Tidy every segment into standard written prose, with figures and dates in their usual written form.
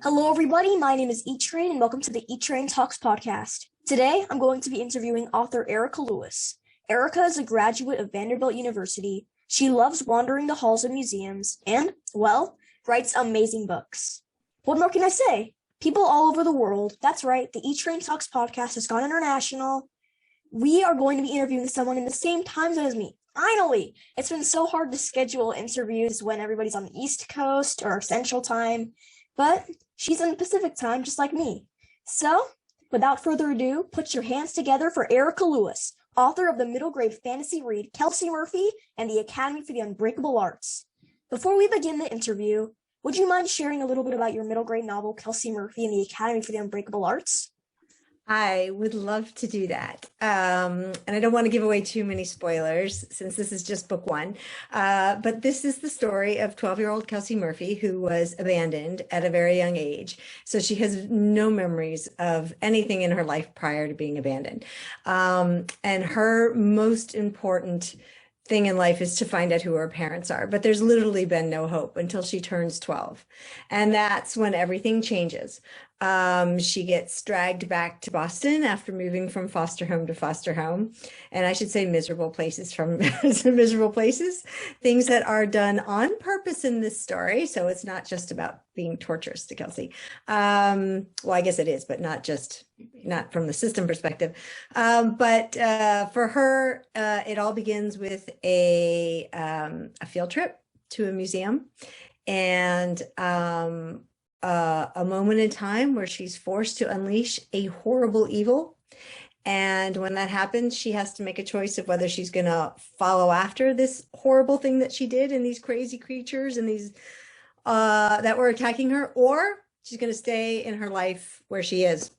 Hello, everybody. My name is E-Train, and welcome to the E-Train Talks podcast. Today, I'm going to be interviewing author Erika Lewis. Erika is a graduate of Vanderbilt University. She loves wandering the halls of museums and, well, writes amazing books. What more can I say? People all over the world. That's right, the E-Train Talks podcast has gone international. We are going to be interviewing someone in the same time zone as me. Finally! It's been so hard to schedule interviews when everybody's on the East Coast or Central Time, but she's in Pacific Time just like me. So, without further ado, put your hands together for Erika Lewis, author of the middle grade fantasy read Kelcie Murphy and the Academy for the Unbreakable Arts. Before we begin the interview, would you mind sharing a little bit about your middle grade novel, Kelcie Murphy and the Academy for the Unbreakable Arts? I would love to do that. And I don't want to give away too many spoilers since this is just book one. But this is the story of 12-year-old Kelcie Murphy, who was abandoned at a very young age. So she has no memories of anything in her life prior to being abandoned. And her most important thing in life is to find out who her parents are. But there's literally been no hope until she turns 12. And that's when everything changes. She gets dragged back to Boston after moving from foster home to foster home. And I should say miserable places from miserable places, things that are done on purpose in this story. So it's not just about being torturous to Kelcie. Well, I guess it is, but not from the system perspective. But for her, it all begins with a field trip to a museum and a moment in time where she's forced to unleash a horrible evil. And when that happens, she has to make a choice of whether she's going to follow after this horrible thing that she did and these crazy creatures and these that were attacking her, or she's going to stay in her life where she is.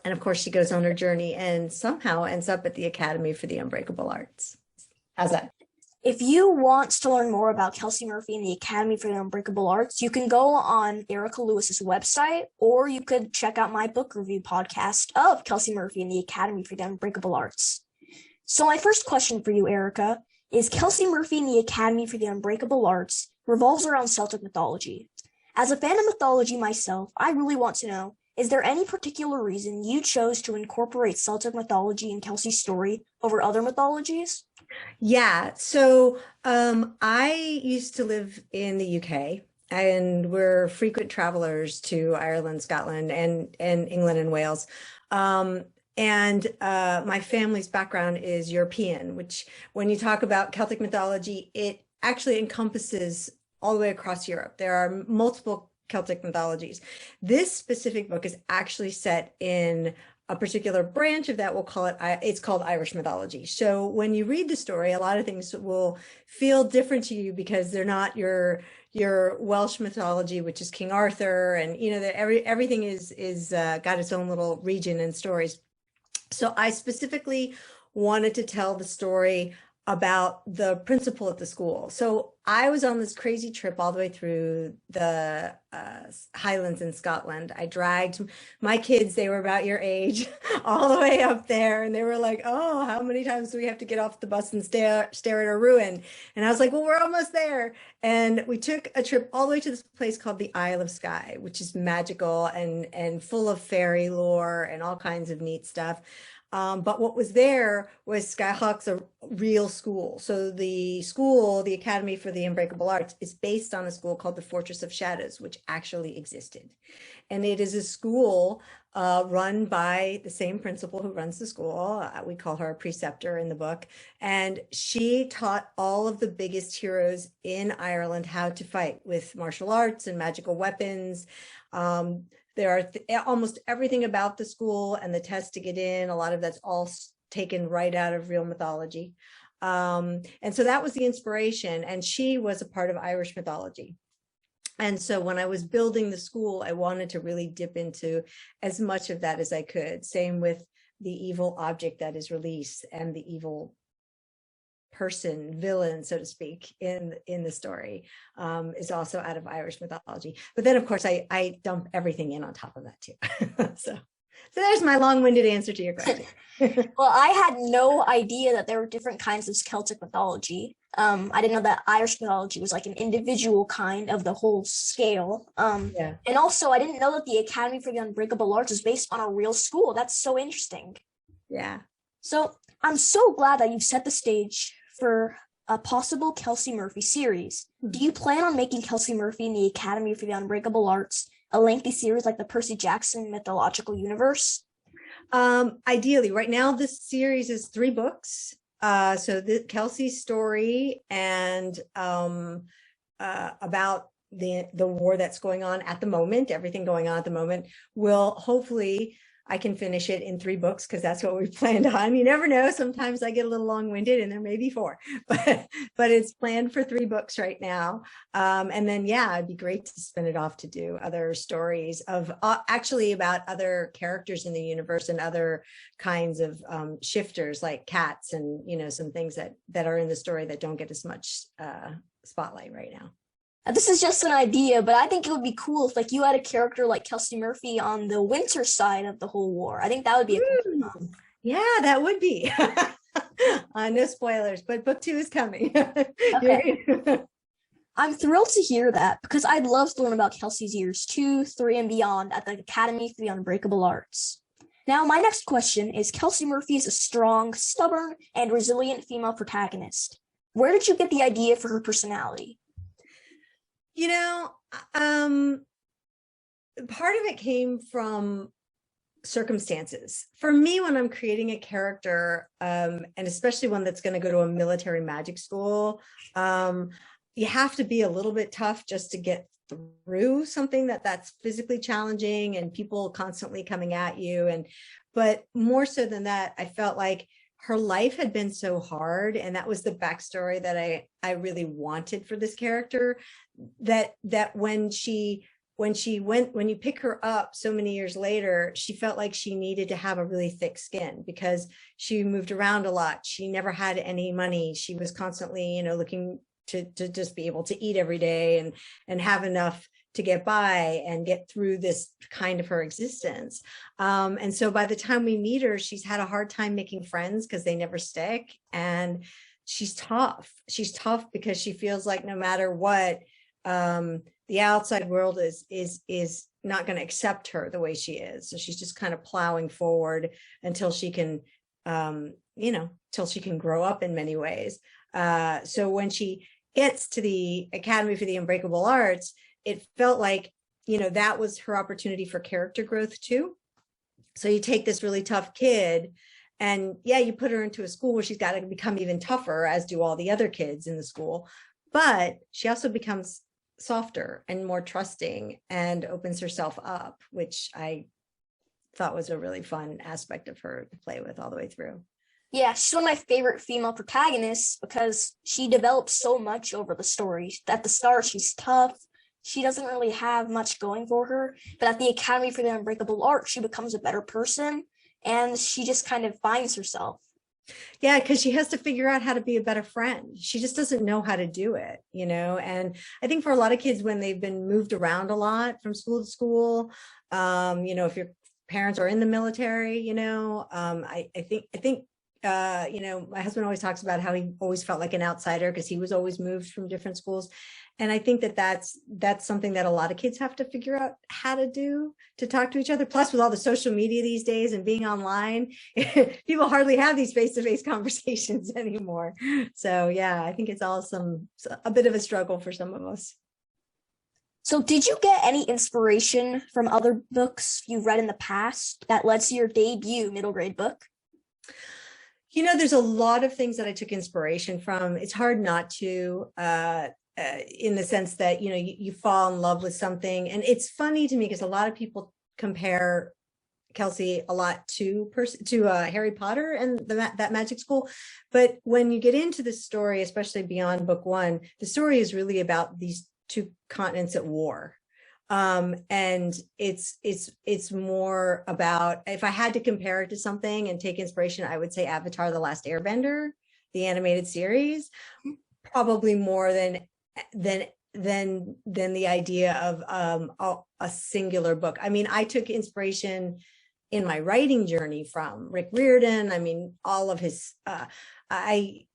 And of course, she goes on her journey and somehow ends up at the Academy for the Unbreakable Arts. How's that? If you want to learn more about Kelcie Murphy and the Academy for the Unbreakable Arts, you can go on Erika Lewis's website, or you could check out my book review podcast of Kelcie Murphy and the Academy for the Unbreakable Arts. So my first question for you, Erika, is Kelcie Murphy and the Academy for the Unbreakable Arts revolves around Celtic mythology. As a fan of mythology myself, I really want to know, is there any particular reason you chose to incorporate Celtic mythology in Kelcie's story over other mythologies? Yeah, so I used to live in the UK, and we're frequent travelers to Ireland, Scotland, and England and Wales. My family's background is European, which when you talk about Celtic mythology, it actually encompasses all the way across Europe. There are multiple Celtic mythologies. This specific book is actually set in a particular branch of that. We'll call it, it's called Irish mythology. So when you read the story, a lot of things will feel different to you because they're not your Welsh mythology, which is King Arthur, and everything is got its own little region and stories. So I specifically wanted to tell the story about the principal at the school. So I was on this crazy trip all the way through the Highlands in Scotland. I dragged my kids, they were about your age, all the way up there. And they were like, oh, how many times do we have to get off the bus and stare at a ruin? And I was like, well, we're almost there. And we took a trip all the way to this place called the Isle of Skye, which is magical and full of fairy lore and all kinds of neat stuff. But what was there was Skyhawk's a real school. So the school, the Academy for the Unbreakable Arts, is based on a school called the Fortress of Shadows, which actually existed. And it is a school run by the same principal who runs the school. We call her a preceptor in the book. And she taught all of the biggest heroes in Ireland how to fight with martial arts and magical weapons. There are almost everything about the school and the test to get in. A lot of that's all taken right out of real mythology. And so that was the inspiration. And she was a part of Irish mythology. And so when I was building the school, I wanted to really dip into as much of that as I could. Same with the evil object that is released and the evil person, villain, so to speak, in the story is also out of Irish mythology. But then, of course, I dump everything in on top of that too. So So there's my long-winded answer to your question. Well, I had no idea that there were different kinds of Celtic mythology. I didn't know that Irish mythology was like an individual kind of the whole scale. Yeah. And also, I didn't know that the Academy for the Unbreakable Arts is based on a real school. That's so interesting. Yeah. So I'm so glad that you've set the stage for a possible Kelcie Murphy series. Do you plan on making Kelcie Murphy in the Academy for the Unbreakable Arts a lengthy series like the Percy Jackson mythological universe? Ideally, right now this series is 3 books. So the Kelcie's story and about the war that's going on at the moment, everything going on at the moment, will hopefully I can finish it in 3 books because that's what we planned on. You never know. Sometimes I get a little long-winded and there may be 4, but it's planned for 3 books right now. And then, yeah, it'd be great to spin it off to do other stories of actually about other characters in the universe and other kinds of shifters like cats and, you know, some things that are in the story that don't get as much spotlight right now. This is just an idea, but I think it would be cool if like you had a character like Kelcie Murphy on the winter side of the whole war. I think that would be a cool one. Yeah, that would be. No spoilers, but book 2 is coming. Okay. I'm thrilled to hear that because I'd love to learn about Kelcie's years 2, 3, and beyond at the Academy for the Unbreakable Arts. Now, my next question is Kelcie Murphy is a strong, stubborn, and resilient female protagonist. Where did you get the idea for her personality? You know, part of it came from circumstances. For me, when I'm creating a character, and especially one that's going to go to a military magic school, you have to be a little bit tough just to get through something that's physically challenging and people constantly coming at you. But more so than that, I felt like her life had been so hard, and that was the backstory that I really wanted for this character, that when you pick her up so many years later, she felt like she needed to have a really thick skin because she moved around a lot. She never had any money. She was constantly, you know, looking to just be able to eat every day and have enough to get by and get through this kind of her existence. And so by the time we meet her, she's had a hard time making friends because they never stick. And she's tough. She's tough because she feels like no matter what, the outside world is not going to accept her the way she is. So she's just kind of plowing forward until she can, till she can grow up in many ways. So when she gets to the Academy for the Unbreakable Arts, it felt like, you know, that was her opportunity for character growth too. So you take this really tough kid and yeah, you put her into a school where she's got to become even tougher, as do all the other kids in the school. But she also becomes softer and more trusting and opens herself up, which I thought was a really fun aspect of her to play with all the way through. Yeah, she's one of my favorite female protagonists because she develops so much over the story. At the start, she's tough. She doesn't really have much going for her, but at the Academy for the Unbreakable Arts, she becomes a better person and she just kind of finds herself. Yeah, because she has to figure out how to be a better friend. She just doesn't know how to do it, you know? And I think for a lot of kids, when they've been moved around a lot from school to school, you know, if your parents are in the military, you know, I think you know, my husband always talks about how he always felt like an outsider because he was always moved from different schools. And I think that's something that a lot of kids have to figure out how to do, to talk to each other. Plus, with all the social media these days and being online, people hardly have these face-to-face conversations anymore. So yeah, I think it's all a bit of a struggle for some of us. So did you get any inspiration from other books you've read in the past that led to your debut middle grade book? You know, there's a lot of things that I took inspiration from. It's hard not to, in the sense that, you know, you fall in love with something. And it's funny to me because a lot of people compare Kelcie a lot to Harry Potter and that magic school. But when you get into the story, especially beyond book 1, the story is really about these 2 continents at war. And it's more about, if I had to compare it to something and take inspiration, I would say Avatar: The Last Airbender, the animated series, probably more than the idea of a singular book. I mean, I took inspiration in my writing journey from Rick Riordan. I mean, all of his, I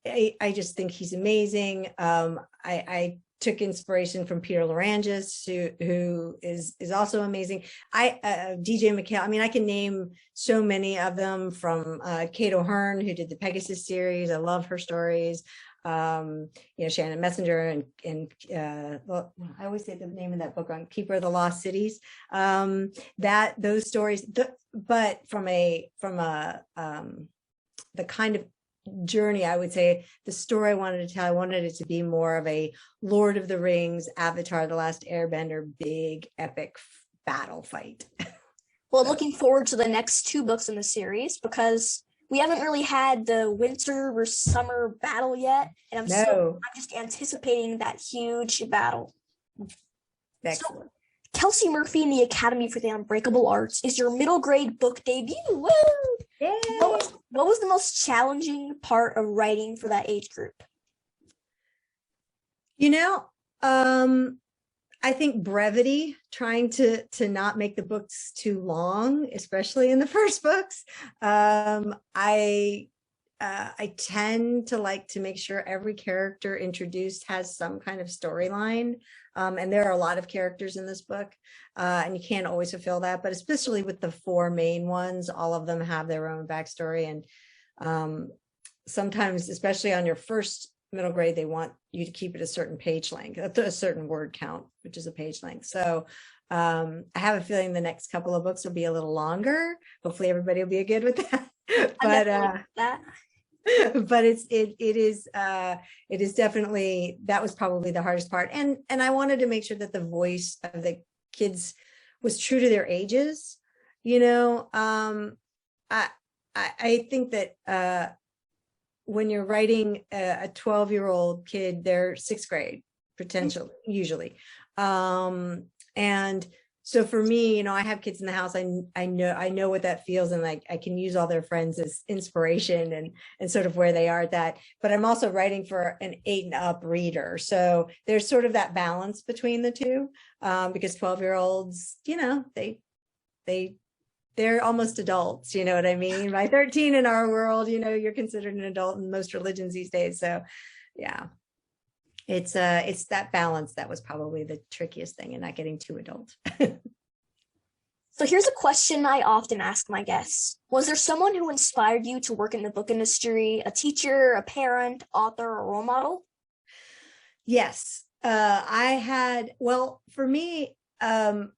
just think he's amazing. I took inspiration from Peter Larangis, who is also amazing. DJ McHale. I mean, I can name so many of them, from Kate O'Hearn, who did the Pegasus series. I love her stories. Shannon Messenger and well, I always say the name of that book on Keeper of the Lost Cities. Those stories, but from the kind of journey, I would say the story I wanted to tell, I wanted it to be more of a Lord of the Rings, Avatar: The Last Airbender, big epic battle fight. Well, I'm looking forward to the next 2 books in the series, because we haven't really had the winter versus summer battle yet, and I'm just anticipating that huge battle. Excellent. So, Kelcie Murphy in the Academy for the Unbreakable Arts is your middle grade book debut. Woo! Yay! What was the most challenging part of writing for that age group? I think brevity, trying to not make the books too long, especially in the first books. I tend to like to make sure every character introduced has some kind of storyline. And there are a lot of characters in this book, and you can't always fulfill that, but especially with the 4 main ones, all of them have their own backstory. And sometimes, especially on your first middle grade, they want you to keep it a certain page length, a certain word count, which is a page length. So I have a feeling the next couple of books will be a little longer. Hopefully everybody will be good with that. But it is definitely, that was probably the hardest part. And I wanted to make sure that the voice of the kids was true to their ages. I think that when you're writing a 12-year-old kid, they're 6th grade potentially, usually. And so for me, I have kids in the house. I know what that feels, and I can use all their friends as inspiration and sort of where they are at that. But I'm also writing for an 8 and up reader. So there's sort of that balance between the two, because 12-year-olds, they're almost adults, you know what I mean? By 13 in our world, you're considered an adult in most religions these days. So yeah, it's that balance that was probably the trickiest thing, and not getting too adult. So here's a question I often ask my guests. Was there someone who inspired you to work in the book industry, a teacher, a parent, author, or role model? Yes, for me, I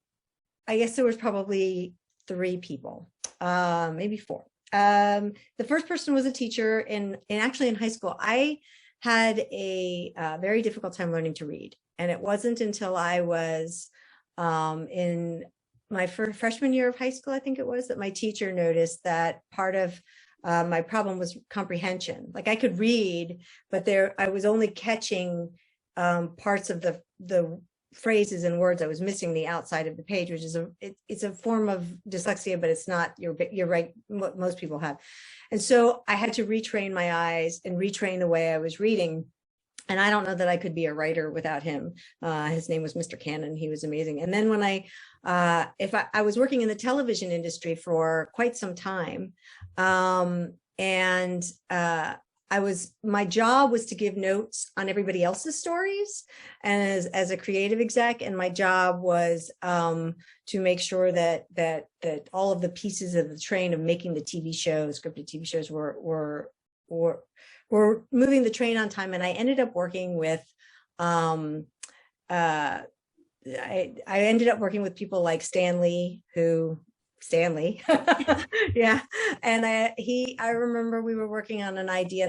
guess there was probably 3 people, maybe 4. The first person was a teacher, and actually in high school, I had a very difficult time learning to read. And it wasn't until I was in my freshman year of high school, I think it was, that my teacher noticed that part of my problem was comprehension. Like, I could read, but I was only catching parts of the phrases and words. I was missing the outside of the page, which is it's a form of dyslexia, but it's not. You're right, what most people have. And so I had to retrain my eyes and retrain the way I was reading. And I don't know that I could be a writer without him. His name was Mr. Cannon. He was amazing. And then when I was working in the television industry for quite some time, my job was to give notes on everybody else's stories, and as a creative exec, and my job was to make sure that all of the pieces of the train of making the TV shows, scripted TV shows, were moving the train on time. And I ended up working with I ended up working with people like Stanley. Yeah. And I remember we were working on an idea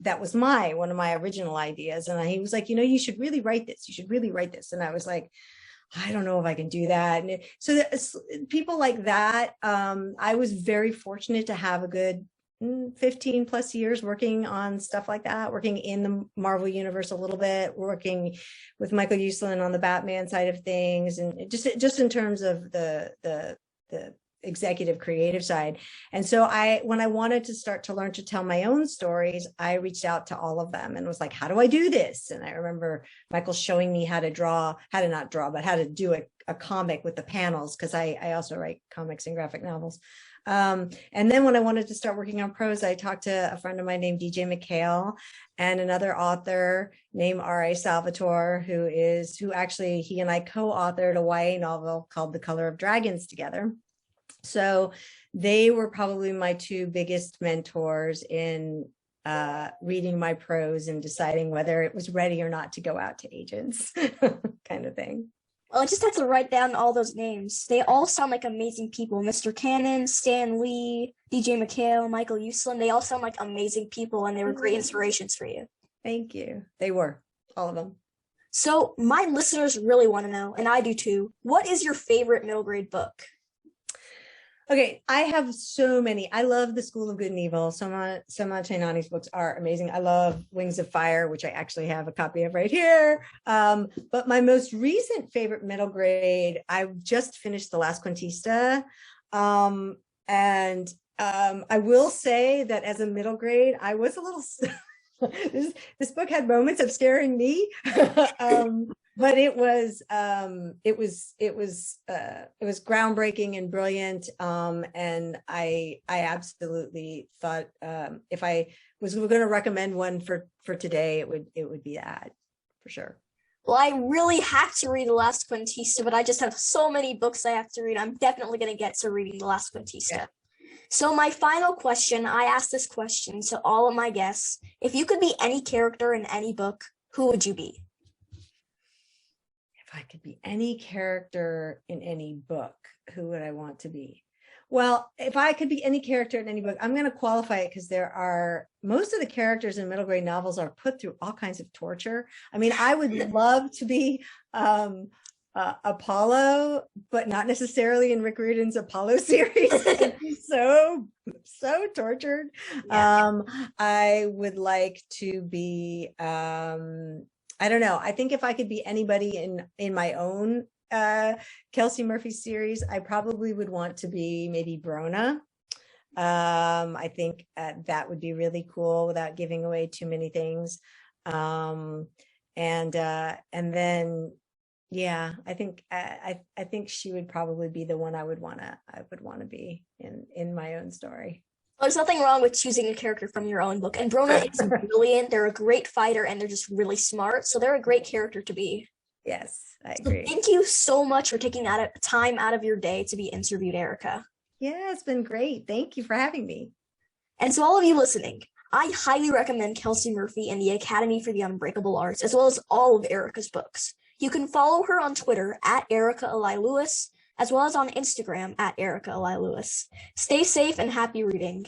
that was one of my original ideas. And he was like, you should really write this. You should really write this. And I was like, I don't know if I can do that. And so people like that, I was very fortunate to have a good 15 plus years working on stuff like that, working in the Marvel universe a little bit, working with Michael Uslan on the Batman side of things, and just in terms of the executive creative side. And so when I wanted to start to learn to tell my own stories, I reached out to all of them and was like, how do I do this? And I remember Michael showing me how to do a comic with the panels, because I also write comics and graphic novels. And then when I wanted to start working on prose, I talked to a friend of mine named DJ McHale and another author named R.A. Salvatore, who actually, he and I co-authored a YA novel called The Color of Dragons together. So they were probably my two biggest mentors in reading my prose and deciding whether it was ready or not to go out to agents, kind of thing. Well, I just had to write down all those names. They all sound like amazing people. Mr. Cannon, Stan Lee, DJ McHale, Michael Uslan. They all sound like amazing people, and they were great inspirations for you. Thank you. They were, all of them. So my listeners really want to know, and I do too, what is your favorite middle grade book? Okay, I have so many. I love The School of Good and Evil. Soma Chainani's books are amazing. I love Wings of Fire, which I actually have a copy of right here. But my most recent favorite middle grade, I just finished The Last Quintista. I will say that as a middle grade, I was a little, this book had moments of scaring me. But it was groundbreaking and brilliant, and I absolutely thought if I was going to recommend one for today, it would be that for sure. Well, I really have to read The Last Quintista, but I just have so many books I have to read. I'm definitely going to get to reading The Last Quintista. Yeah. So my final question, I asked this question to all of my guests: if you could be any character in any book, who would you be? If I could be any character in any book, who would I want to be? Well, if I could be any character in any book, I'm going to qualify it because most of the characters in middle grade novels are put through all kinds of torture. I mean, I would love to be Apollo, but not necessarily in Rick Riordan's Apollo series. so tortured. Yeah. I would like to be I don't know. I think if I could be anybody in my own Kelcie Murphy series, I probably would want to be maybe Brona. I think that would be really cool without giving away too many things. And then, yeah, I think she would probably be the one I would want to be in my own story. Well, there's nothing wrong with choosing a character from your own book. And Brona is brilliant. They're a great fighter, and they're just really smart. So they're a great character to be. Yes, I agree. So thank you so much for taking time out of your day to be interviewed, Erika. Yeah, it's been great. Thank you for having me. And to all of you listening, I highly recommend Kelcie Murphy and the Academy for the Unbreakable Arts, as well as all of Erika's books. You can follow her on Twitter at Erika Lewis, as well as on Instagram at Erika Lewis. Stay safe and happy reading.